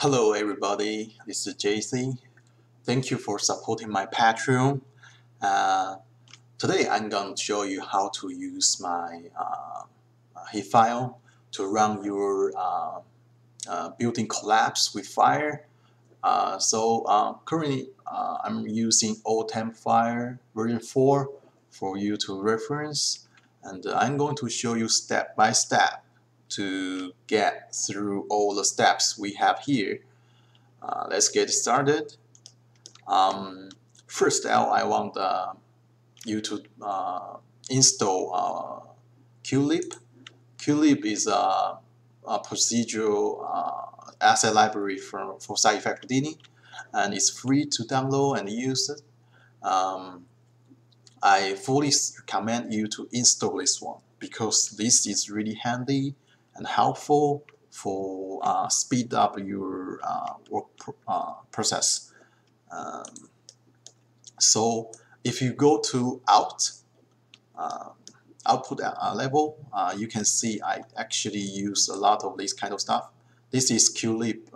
Hello everybody, this is JC. Thank you for supporting my Patreon. Today I'm going to show you how to use my heat file to run your building collapse with fire. Currently I'm using old temp fire version 4 for you to reference, and I'm going to show you step by step to get through all the steps we have here. Let's get started. First, I want you to install QLib. QLib is a procedural asset library for side effect Houdini, and it's free to download and use it. I fully recommend you to install this one because this is really handy and helpful for speed up your work process. So if you go to output level, you can see I actually use a lot of this kind of stuff. This is QLib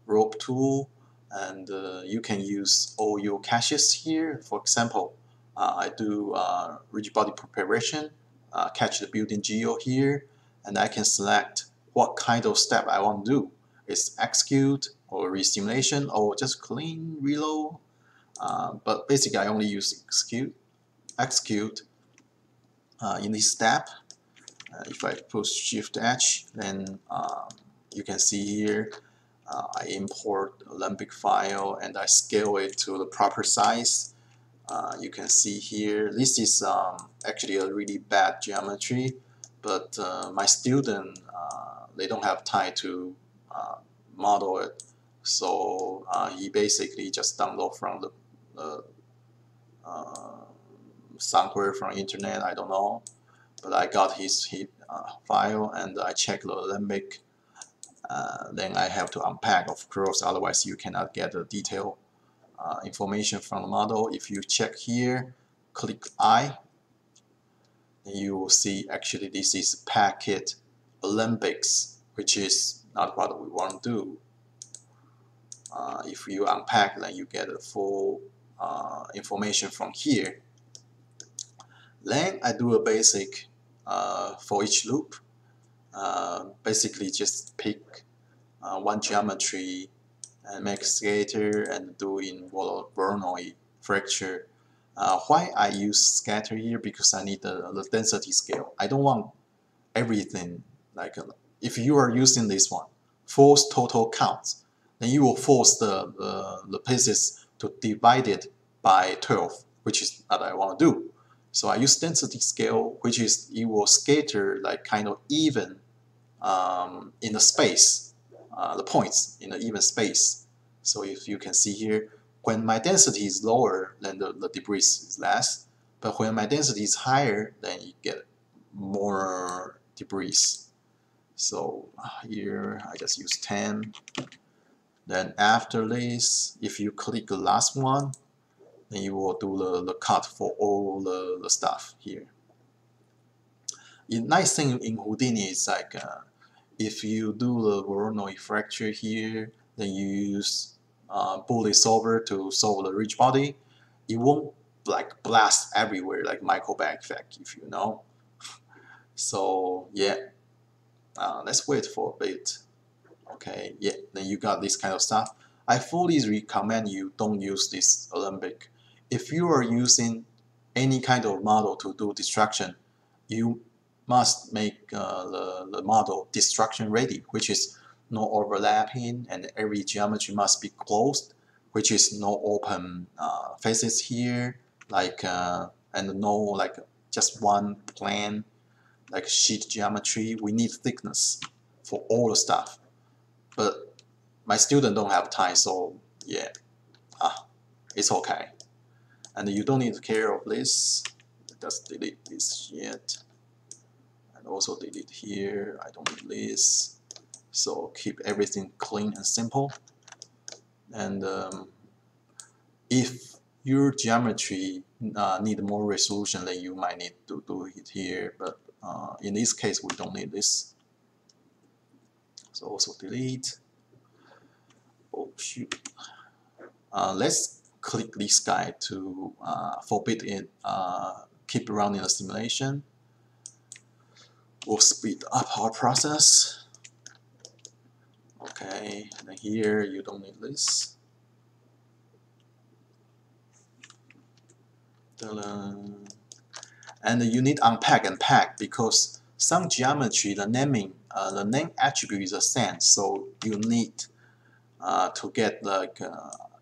rope tool, and you can use all your caches here. For example, I do rigid body preparation, catch the building geo here, and I can select what kind of step I want to do. It's execute or resimulation or just clean reload. But basically I only use execute in this step. If I push Shift H, then you can see here I import Olympic file and I scale it to the proper size. You can see here this is actually a really bad geometry, but my student they don't have time to model it, so he basically just download from the somewhere from internet, I don't know, but I got his file and I check the Olympic. Then I have to unpack, of course, otherwise you cannot get the detailed information from the model. If you check here, click I, you will see actually this is packet Olympics, which is not what we want to do. If you unpack, then you get the full information from here. Then I do a basic for each loop. Basically just pick one geometry and make scatter and do in Voronoi fracture. Why I use scatter here? Because I need the density scale. I don't want everything like if you are using this one, force total counts, then you will force the pieces to divide it by 12, which is what I want to do. So I use density scale, which is it will scatter like kind of even in the space, the points in the even space. So if you can see here, when my density is lower, then the debris is less. But when my density is higher, then you get more debris. So here I just use 10. Then after this, if you click the last one, then you will do the cut for all the stuff here. The nice thing in Houdini is like if you do the Voronoi fracture here, then you use bullet solver to solve the ridge body. It won't like blast everywhere like micro bag effect, if you know. So yeah, let's wait for a bit. Okay, yeah, then you got this kind of stuff. I fully recommend you don't use this Olympic. If you are using any kind of model to do destruction, you must make the model destruction ready, which is no overlapping, and every geometry must be closed, which is no open faces here, like and no like just one plane, like sheet geometry. We need thickness for all the stuff, but my student don't have time, so yeah, it's okay. And you don't need to care of this. Just delete this yet. And also delete here. I don't need this. So keep everything clean and simple. And if your geometry need more resolution, then you might need to do it here. But in this case, we don't need this. So also delete. shoot. Let's click this guy to forbid it keep running the simulation. We'll speed up our process. Okay, and here you don't need this. And you need unpack and pack because some geometry, the name attribute is the same, so you need to get like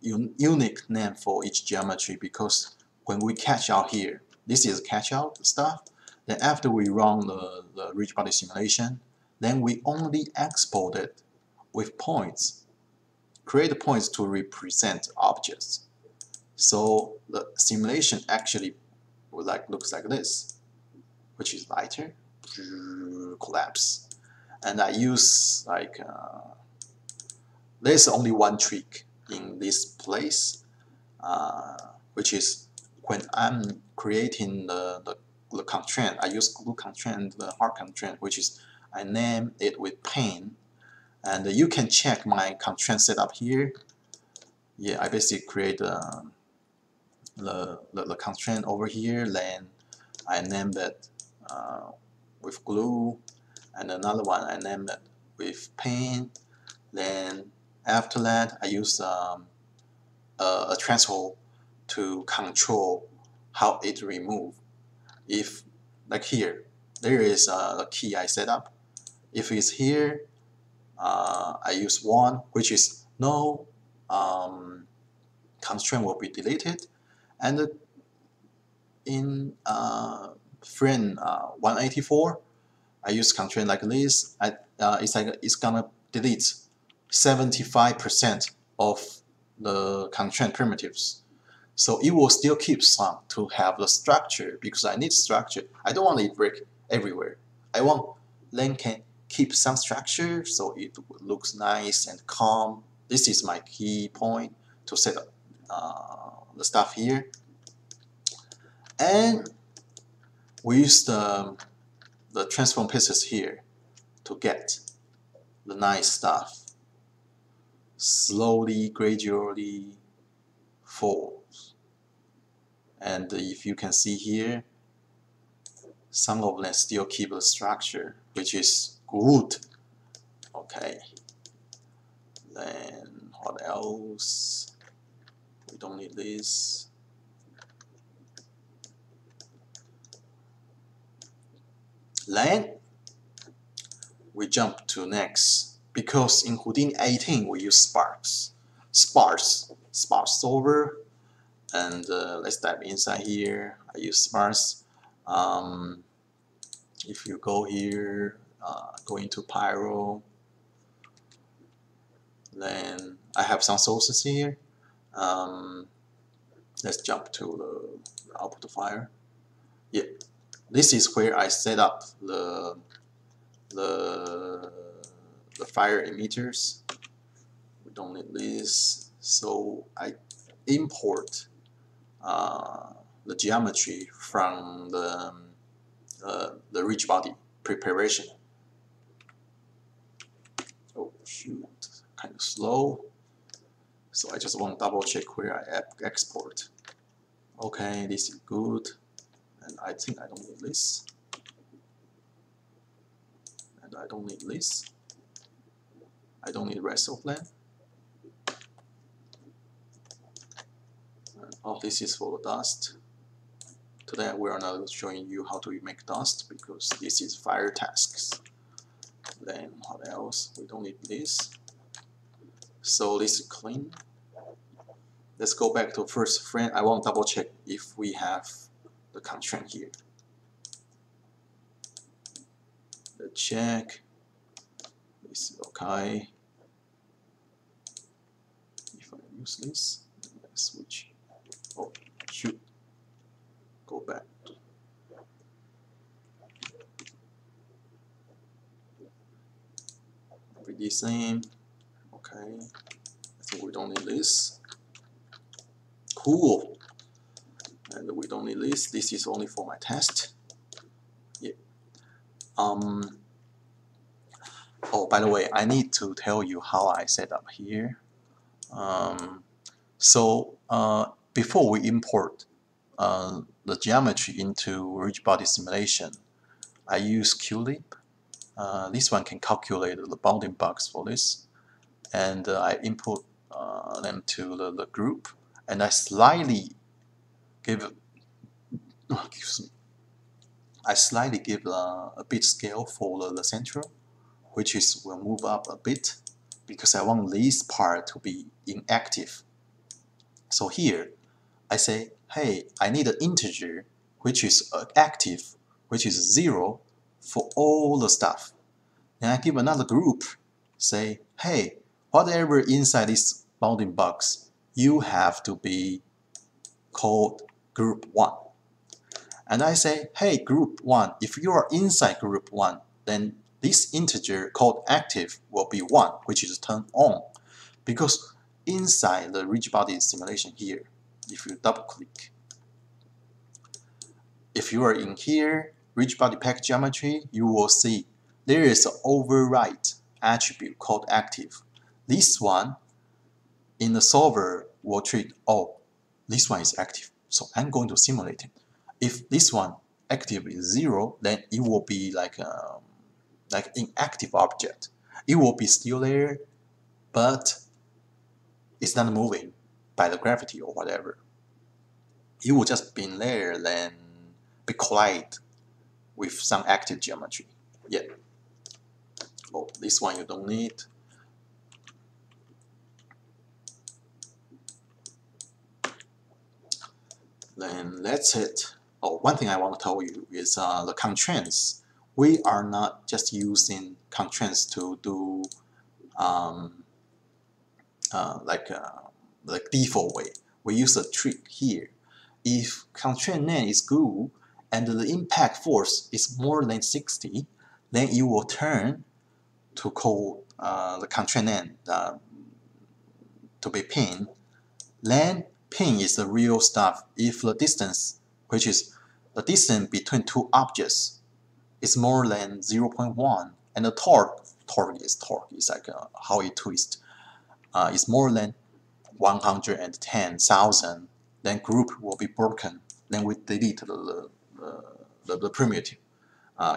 unique name for each geometry, because when we catch out here, this is catch out stuff. Then after we run the ridge body simulation, then we only export it with points, create points to represent objects. So the simulation actually looks like this, which is lighter, collapse. And I use like there's only one trick in this place, which is when I'm creating the constraint, I use glue constraint, the hard constraint, which is I name it with paint. And you can check my constraint setup here. Yeah, I basically create the constraint over here, then I name it with glue, and another one I name it with paint. Then after that, I use a threshold to control how it remove. If like here, there is a key I set up. If it's here, I use 1, which is no constraint will be deleted. And in frame 184, I use constraint like this. It's gonna delete 75% of the constraint primitives. So it will still keep some to have the structure, because I need structure. I don't want it break everywhere. I want then can keep some structure so it looks nice and calm. This is my key point to set up the stuff here. And we use the transform pieces here to get the nice stuff. Slowly, gradually falls. And if you can see here, some of them still keep the structure, which is good. Okay. Then what else? We don't need this. Then we jump to next, because in Houdini 18 we use sparse solver, and let's dive inside here. I use sparse. If you go here, go into Pyro, then I have some sources here. Let's jump to the output file. Yeah, this is where I set up the fire emitters. We don't need this, so I import the geometry from the ridge body preparation. Oh shoot, kind of slow. So I just want to double check where I export. Okay, this is good. And I think I don't need this. And I don't need this. I don't need the rest of them. Oh, this is for the dust. Today we are not showing you how to make dust because this is fire tasks. Then what else? We don't need this. So this is clean. Let's go back to first frame. I want to double check if we have the constraint here. Let's check. This is okay. If I use this, let's switch. Oh shoot. Go back. Pretty same. Okay. I think we don't need this. Cool. And we don't need this. This is only for my test. Yeah. Oh, by the way, I need to tell you how I set up here. Before we import the geometry into rigid body simulation, I use QLib. This one can calculate the bounding box for this, and I input them to the group, and I slightly give a bit scale for the central, which is will move up a bit because I want this part to be inactive. So here I say, hey, I need an integer which is active, which is 0 for all the stuff. Then I give another group, say, hey, whatever inside this bounding box, you have to be called group 1. And I say, hey, group 1, if you are inside group 1, then this integer called active will be 1, which is turned on. Because inside the rigid body simulation here, if you double click, if you are in here, rigid body package geometry, you will see there is an override attribute called active. This one in the solver will treat, oh, this one is active, so I'm going to simulate it. If this one active is 0, then it will be like inactive object. It will be still there, but it's not moving by the gravity or whatever. It will just be there, then be collide with some active geometry. Yeah. Oh, this one you don't need. Then that's it. Oh, one thing I want to tell you is the constraints. We are not just using constraints to do like default way. We use a trick here. If constraint name is good and the impact force is more than 60, then you will turn to call the constraint name to be pin. Then pin is the real stuff. If the distance, which is the distance between two objects, is more than 0.1, and the torque is like how it twists, is more than 110,000, then group will be broken. Then we delete the primitive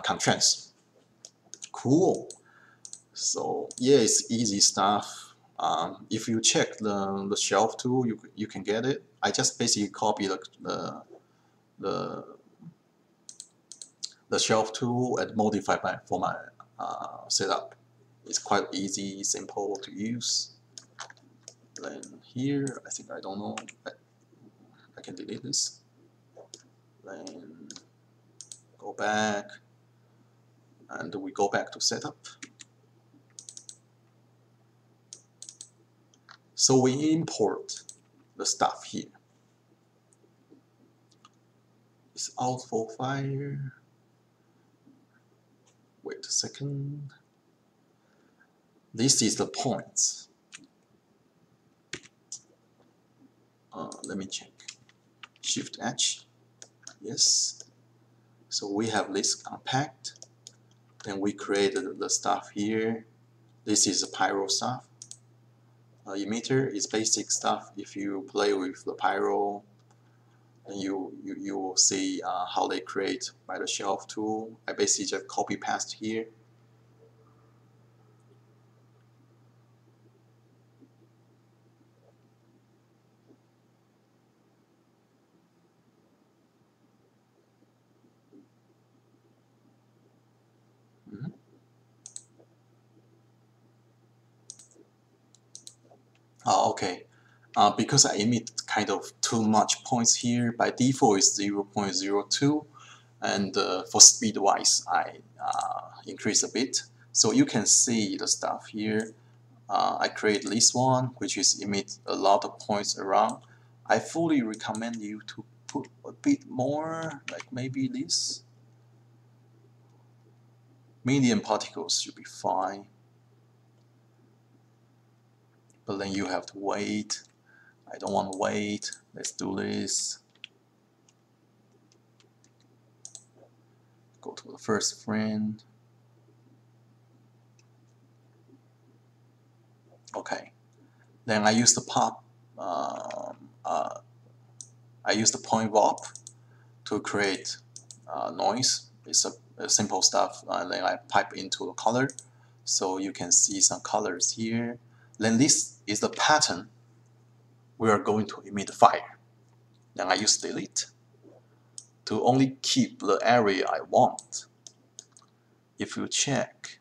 constraints. Cool. So yeah, it's easy stuff. If you check the shelf tool, you can get it. I just basically copy the shelf tool and modify for my setup. It's quite easy, simple to use. Then here, I think I don't know. I can delete this. Then go back, and we go back to setup. So we import the stuff here. It's out for fire. Wait a second. This is the points. Let me check. Shift H. Yes. So we have this unpacked. Then we created the stuff here. This is the pyro stuff. Emitter is basic stuff. If you play with the pyro, then you will see how they create by the shelf tool. I basically just copy paste here. Okay. Because I emit kind of too much points here, by default it's 0.02, and for speed wise I increase a bit. So you can see the stuff here. I create this one, which is emit a lot of points around. I fully recommend you to put a bit more, like maybe this. Medium particles should be fine. But then you have to wait. I don't want to wait. Let's do this. Go to the first frame. Okay. Then I use the I use the point warp to create noise. It's a simple stuff. And then I pipe into the color, so you can see some colors here. Then this is the pattern we are going to emit fire. Then I use delete to only keep the area I want. If you check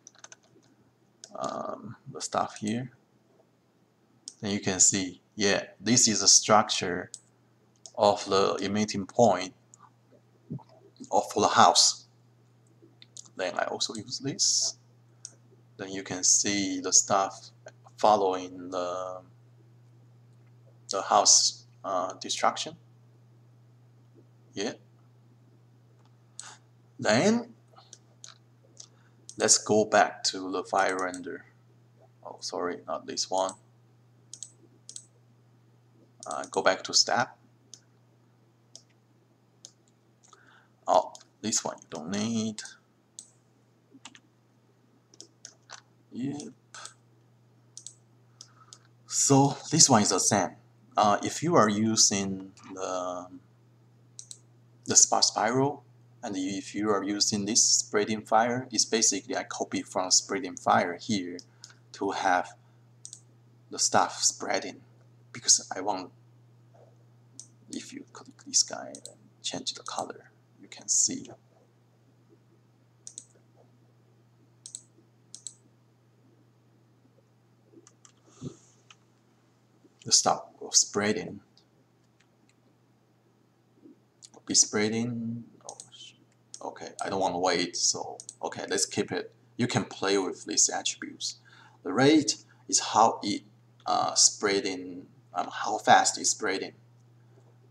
the stuff here, then you can see, yeah, this is the structure of the emitting point for the house. Then I also use this. Then you can see the stuff following the house destruction. Yeah. Then let's go back to the file render. Oh, sorry, not this one. Go back to step. Oh, this one you don't need. Yep. So this one is the same. If you are using the spark spiral, and if you are using this spreading fire, it's basically I copy from spreading fire here to have the stuff spreading, because I want, if you click this guy and change the color, you can see the stuff will spreading. Be spreading. Oh, okay, I don't want to wait, so okay, let's keep it. You can play with these attributes. The rate is how it spreading, how fast it's spreading.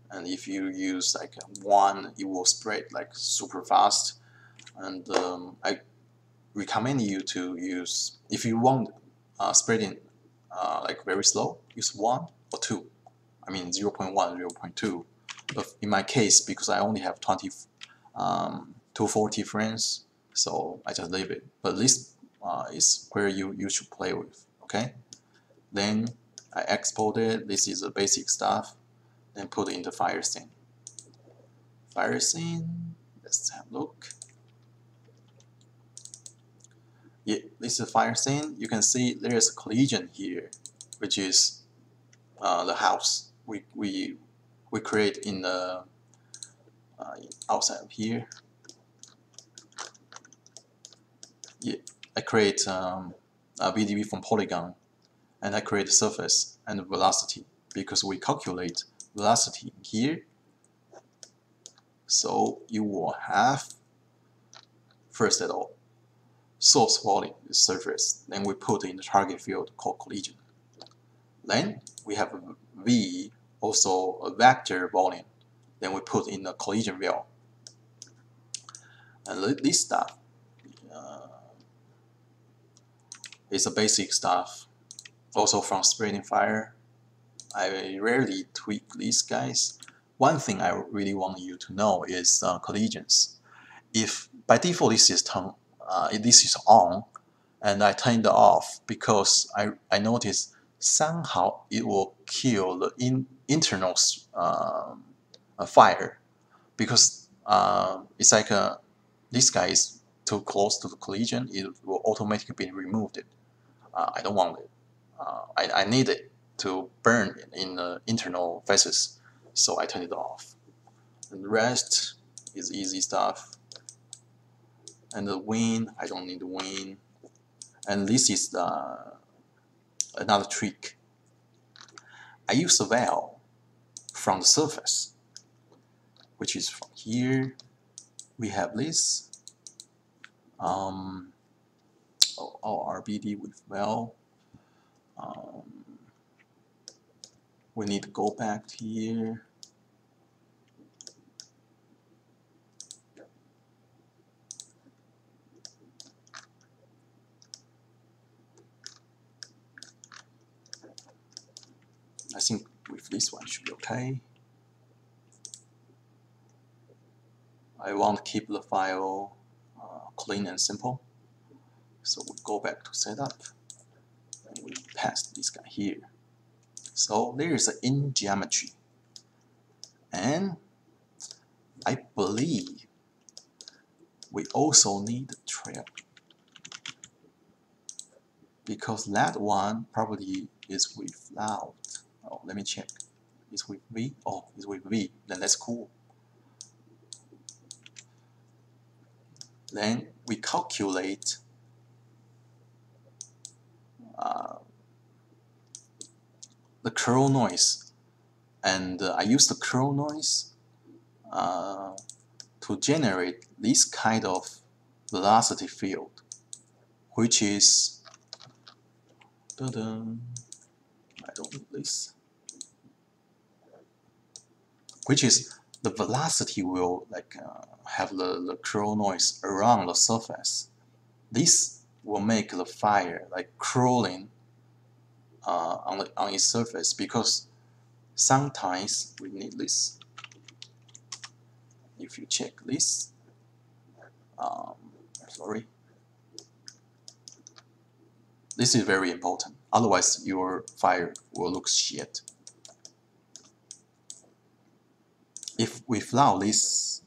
And if you use like 1, it will spread like super fast. And I recommend you to use, if you want spreading like very slow, use 1 or 2. I mean 0.1, 0.2. But in my case, because I only have 240 frames, so I just leave it. But this is where you should play with. Okay. Then I export it. This is the basic stuff. Then put it in the fire scene. Fire scene. Let's have a look. Yeah, this is a fire scene. You can see there is a collision here, which is the house we create in the outside of here. Yeah, I create a VDB from polygon, and I create surface and velocity because we calculate velocity here. So you will have, first at all, source volume is surface. Then we put in the target field called collision. Then we have a V, also a vector volume. Then we put in the collision value. And this stuff is the basic stuff. Also from spreading fire, I rarely tweak these guys. One thing I really want you to know is collisions. If by default this is on, and I turn it off because I notice somehow it will kill the internal fire, because it's like this guy is too close to the collision, it will automatically be removed. I don't want it. I need it to burn in the internal faces, so I turn it off. And the rest is easy stuff. And the wind, I don't need the wind. And this is another trick. I use the valve from the surface, which is from here. We have this RBD with valve. We need to go back here. I think with this one should be okay. I want to keep the file clean and simple. So we go back to setup and we pass this guy here. So there is an in geometry, and I believe we also need a trail, because that one probably is without. Oh, let me check. It's with V. Oh, it's with V. Then that's cool. Then we calculate the curl noise, and I use the curl noise to generate this kind of velocity field, which is I don't need this. Which is the velocity will have the curl noise around the surface. This will make the fire like crawling on its surface, because sometimes we need this. If you check this, sorry, this is very important. Otherwise, your fire will look shit. If without this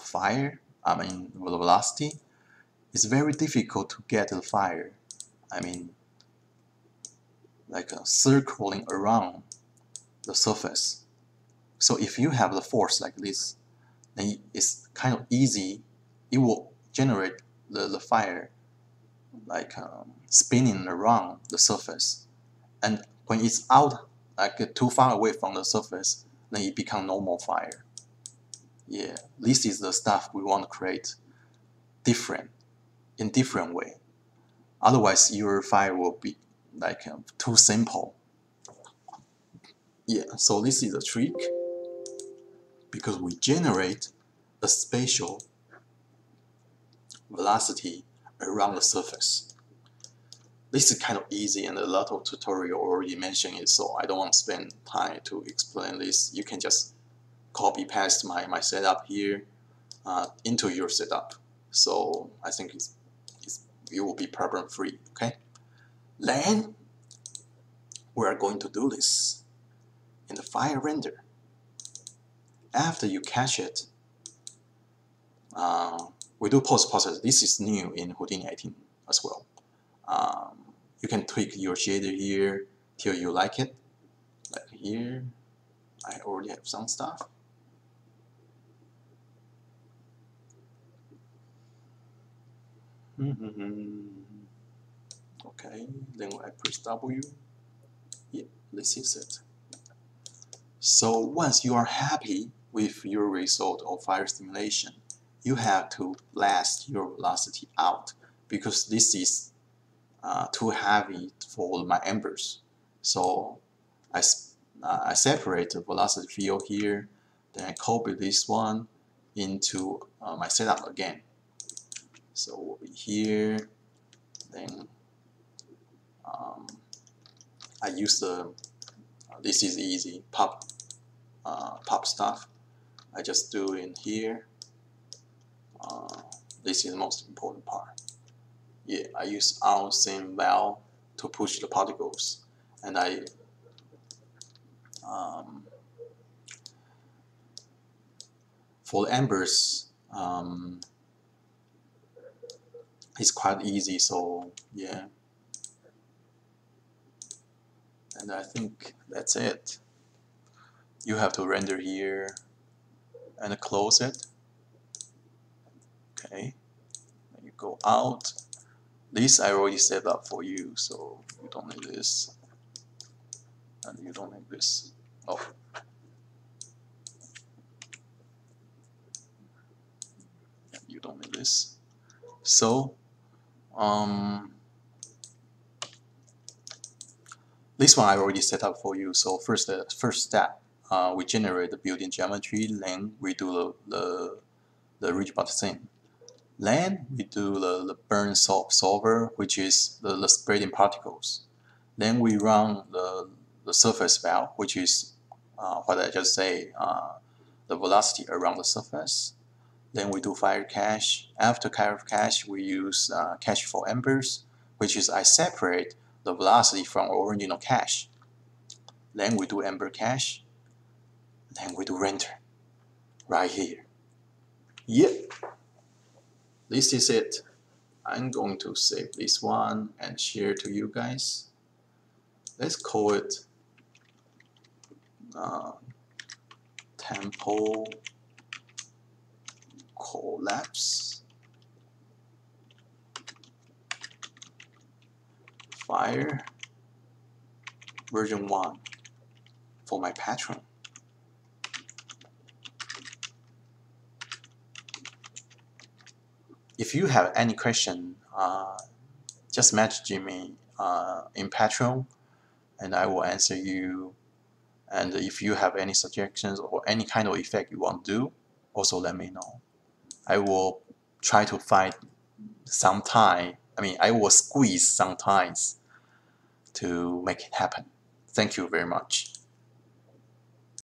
fire, velocity, it's very difficult to get the fire. Circling around the surface. So if you have the force like this, then it's kind of easy. It will generate the fire spinning around the surface. And when it's out, too far away from the surface, then it becomes normal fire. Yeah, this is the stuff we want to create in different way. Otherwise, your fire will be too simple. Yeah, so this is a trick, because we generate a spatial velocity around the surface. This is kind of easy, and a lot of tutorial already mentioned it, so I don't want to spend time to explain this. You can just copy paste my setup here into your setup. So I think it will be problem free. Okay. Then we are going to do this in the fire render. After you cache it, we do post-process. This is new in Houdini 18 as well. You can tweak your shader here till you like it. Like here, I already have some stuff. Okay, then I press W. Yeah, this is it. So once you are happy with your result of fire simulation, you have to blast your velocity out, because this is too heavy for my embers. So I separate the velocity field here, then I copy this one into my setup again. So here, then I use this is easy, pop stuff. I just do in here. This is the most important part. Yeah, I use on-same valve to push the particles, and for the embers, it's quite easy. So yeah, and I think that's it. You have to render here and close it. Okay, then you go out. This I already set up for you, so you don't need this, and you don't need this. Oh, you don't need this. So this one I already set up for you. So first step, we generate the building geometry, then we do the rigid thing. Then we do the burn solver, which is the spreading particles. Then we run the surface valve, which is what I just say, the velocity around the surface. Then we do fire cache. After cache, we use cache for embers, which is I separate the velocity from original cache. then we do Ember Cache, then we do render right here. Yep, this is it. I'm going to save this one and share to you guys. Let's call it Temple Collapse Fire version 1 for my patron. If you have any question, just message me in Patreon, and I will answer you. And if you have any suggestions or any kind of effect you want to do, also let me know. I will try to find some time. I will squeeze some times to make it happen. Thank you very much.